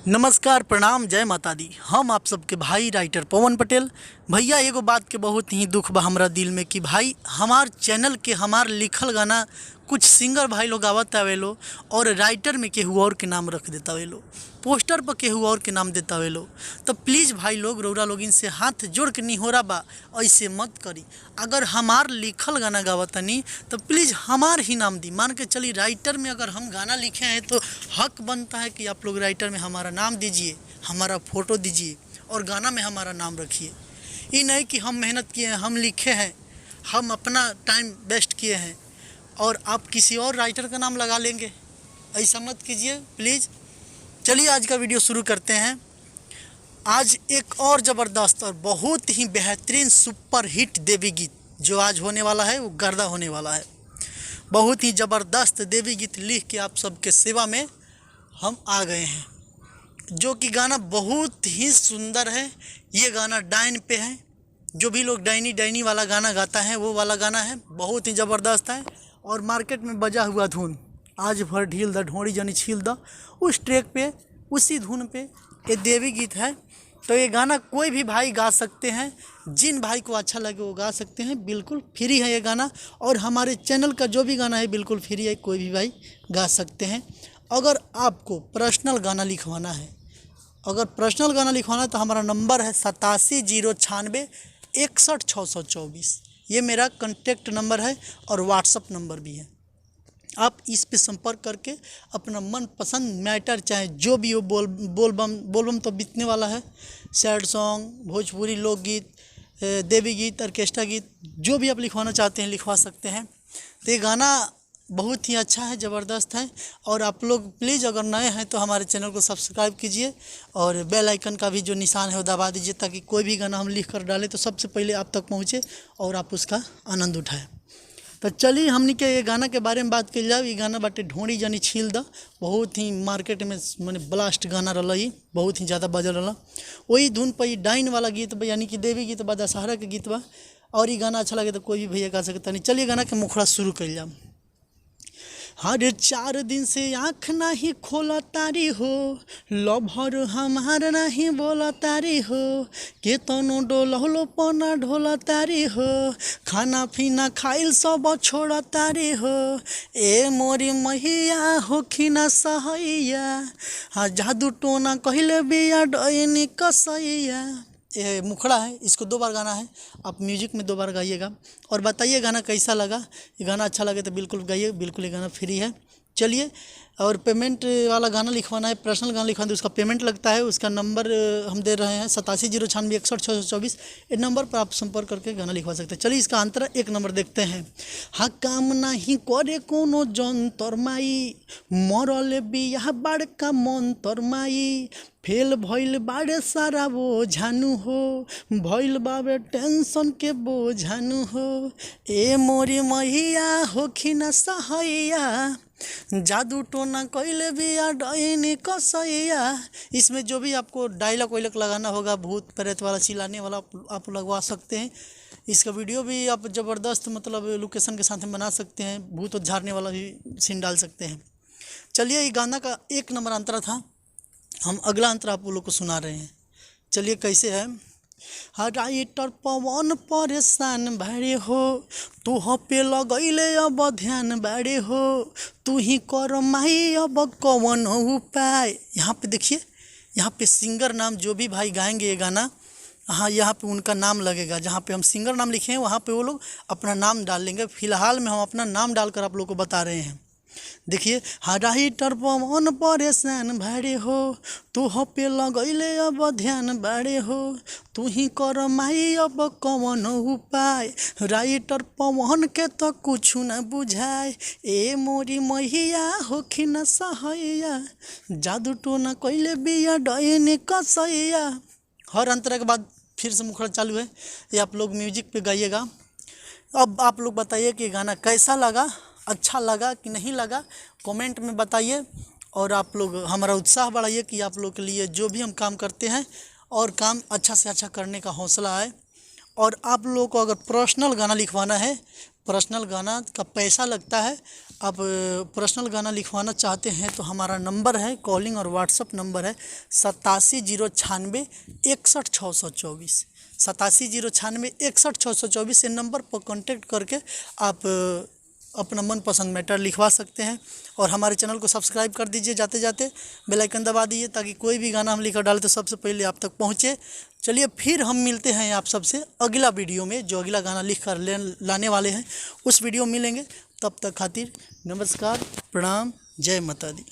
नमस्कार, प्रणाम, जय माता दी। हम आप सबके भाई राइटर पवन पटेल। भैया एगो बात के बहुत ही दुख बा हमरा दिल में कि भाई हमार चैनल के हमार लिखल गाना कुछ सिंगर भाई लोग आवत आवेलो और राइटर में केहू और के नाम रख देता वेलो, पोस्टर पर केहू और के नाम देता वेलो। तो प्लीज़ भाई लोग, रौरा लोग इनसे हाथ जोड़ के निहोरा बा, ऐसे मत करी। अगर हमार लिखल गाना गावतनी तो प्लीज़ हमार ही नाम दी। मान के चली राइटर में अगर हम गाना लिखे हैं तो हक बनता है कि आप लोग राइटर में हमारा नाम दीजिए, हमारा फ़ोटो दीजिए और गाना में हमारा नाम रखिए। ये नहीं कि हम मेहनत किए हैं, हम लिखे हैं, हम अपना टाइम वेस्ट किए हैं और आप किसी और राइटर का नाम लगा लेंगे। ऐसा मत कीजिए प्लीज़। चलिए आज का वीडियो शुरू करते हैं। आज एक और ज़बरदस्त और बहुत ही बेहतरीन सुपर हिट देवी गीत जो आज होने वाला है वो गर्दा होने वाला है। बहुत ही ज़बरदस्त देवी गीत लिख के आप सबके सेवा में हम आ गए हैं, जो कि गाना बहुत ही सुंदर है। ये गाना डाइन पे है। जो भी लोग डाइनी डाइनी वाला गाना गाता है वो वाला गाना है, बहुत ही ज़बरदस्त है। और मार्केट में बजा हुआ धुन आज भर ढील द ढोड़ी जनी छील द, उस ट्रैक पे उसी धुन पे ये देवी गीत है। तो ये गाना कोई भी भाई गा सकते हैं, जिन भाई को अच्छा लगे वो गा सकते हैं। बिल्कुल फ्री है ये गाना और हमारे चैनल का जो भी गाना है बिल्कुल फ्री है, कोई भी भाई गा सकते हैं। अगर आपको पर्सनल गाना लिखवाना है, तो हमारा नंबर है 8709616624। ये मेरा कॉन्टेक्ट नंबर है और व्हाट्सअप नंबर भी है। आप इस पे संपर्क करके अपना मनपसंद मैटर, चाहे जो भी हो, बोलबम तो बीतने वाला है, सैड सॉन्ग, भोजपुरी लोकगीत, देवी गीत, ऑर्केस्ट्रा गीत, जो भी आप लिखवाना चाहते हैं लिखवा सकते हैं। तो ये गाना बहुत ही अच्छा है, ज़बरदस्त है। और आप लोग प्लीज़ अगर नए हैं तो हमारे चैनल को सब्सक्राइब कीजिए और बेल आइकन का भी जो निशान है वो दबा दीजिए, ताकि कोई भी गाना हम लिख कर डालें तो सबसे पहले आप तक पहुँचे और आप उसका आनंद उठाएं। तो चलिए हमने के ये गाना के बारे में बात कर जाओ। ये गाना बाटे ढोड़ी जानी छील द, बहुत ही मार्केट में मैंने ब्लास्ट गाना रहा, ये बहुत ही ज़्यादा बजल रहा। वही धुन पर डाइन वाला गीत बा, यानी कि देवी गीत बा, दशहरा के गीत बा। और ये गाना अच्छा लगे तो कोई भी भैया गा सकता नहीं। चलिए गाना के मुखड़ा शुरू कर जाओ। हर 4 दिन से आँख नहीं खोला तारी हो, लभर हमार नहीं बोला तारी हो, के तनो डोलो पना ढोला तारी हो, खाना पीना खाइल सब छोड़ा तारी हो, ए मोरी मैया होखिना सहैया, हाँ जादू टोना कहले बिया डैनी कसैया। ये मुखड़ा है, इसको 2 बार गाना है। आप म्यूजिक में 2 बार गाइएगा और बताइए गाना कैसा लगा। ये गाना अच्छा लगे तो बिल्कुल गाइए, बिल्कुल ये गाना फ्री है। चलिए, और पेमेंट वाला गाना लिखवाना है, पर्सनल गाना लिखवाना है, उसका पेमेंट लगता है। उसका नंबर हम दे रहे हैं 8709616624। इस नंबर पर आप संपर्क करके गाना लिखवा सकते हैं। चलिए इसका अंतर एक नंबर देखते हैं। हाँ काम नहीं करे कोनो जंतर माई, मरल बिया बड़का मंतर माई, फेल भइल बाड़े सारा बोझानु हो, भइल बाबे टेंशन के बोझानु हो, ए मोरी मैया होखिना सहैया, जादू टोना कैले बिया डैनी कसैया। इसमें जो भी आपको डायलॉग वायलॉग लगाना होगा, भूत प्रेत वाला, चिल्लाने वाला, आप लगवा सकते हैं। इसका वीडियो भी आप ज़बरदस्त मतलब लोकेशन के साथ में बना सकते हैं, भूत और झाड़ने वाला भी सीन डाल सकते हैं। चलिए, ये गाना का 1 नंबर अंतरा था। हम अगला अंतरा आप लोग को सुना रहे हैं। चलिए कैसे है। हाँ राइटर पवन परेशान बाड़े हो, तू पे लगैले अब ध्यान बाड़े हो, तू ही कर माई अब कौन उपाय। यहाँ पे देखिए, यहाँ पे सिंगर नाम जो भी भाई गाएंगे ये गाना, हाँ यहाँ पे उनका नाम लगेगा। जहाँ पे हम सिंगर नाम लिखे हैं वहाँ पे वो लोग अपना नाम डाल लेंगे। फिलहाल में हम अपना नाम डालकर आप लोग को बता रहे हैं। देखिए, हाँ राइटर पवन परेशान भाड़े हो, तू पे लगैले अब ध्यान बाड़े हो, तू ही कर माई अब कौन उपाय, राइटर पवन के तो कुछ न बुझाए, ए मोरी मैया होखिना सहैया, जादू टोना कैले बिया डैनी कसैया। हर अंतरा के बाद फिर से मुखड़ा चालू है। ये आप लोग म्यूजिक पे गाइएगा। अब आप लोग बताइए कि गाना कैसा लगा, अच्छा लगा कि नहीं लगा, कमेंट में बताइए। और आप लोग हमारा उत्साह बढ़ाइए कि आप लोग के लिए जो भी हम काम करते हैं और काम अच्छा से अच्छा करने का हौसला आए। और आप लोगों को अगर पर्सनल गाना लिखवाना है, पर्सनल गाना का पैसा लगता है। आप पर्सनल गाना लिखवाना चाहते हैं तो हमारा नंबर है, कॉलिंग और व्हाट्सअप नंबर है 87 096 61 624। 87 096 61 624 इस नंबर पर कांटेक्ट करके आप अपना मनपसंद मैटर लिखवा सकते हैं। और हमारे चैनल को सब्सक्राइब कर दीजिए, जाते जाते बेल आइकन दबा दीजिए ताकि कोई भी गाना हम लिखकर डालें तो सबसे पहले आप तक पहुंचे। चलिए फिर हम मिलते हैं आप सबसे अगला वीडियो में, जो अगला गाना लिख कर लाने वाले हैं उस वीडियो में मिलेंगे। तब तक खातिर नमस्कार, प्रणाम, जय माता दी।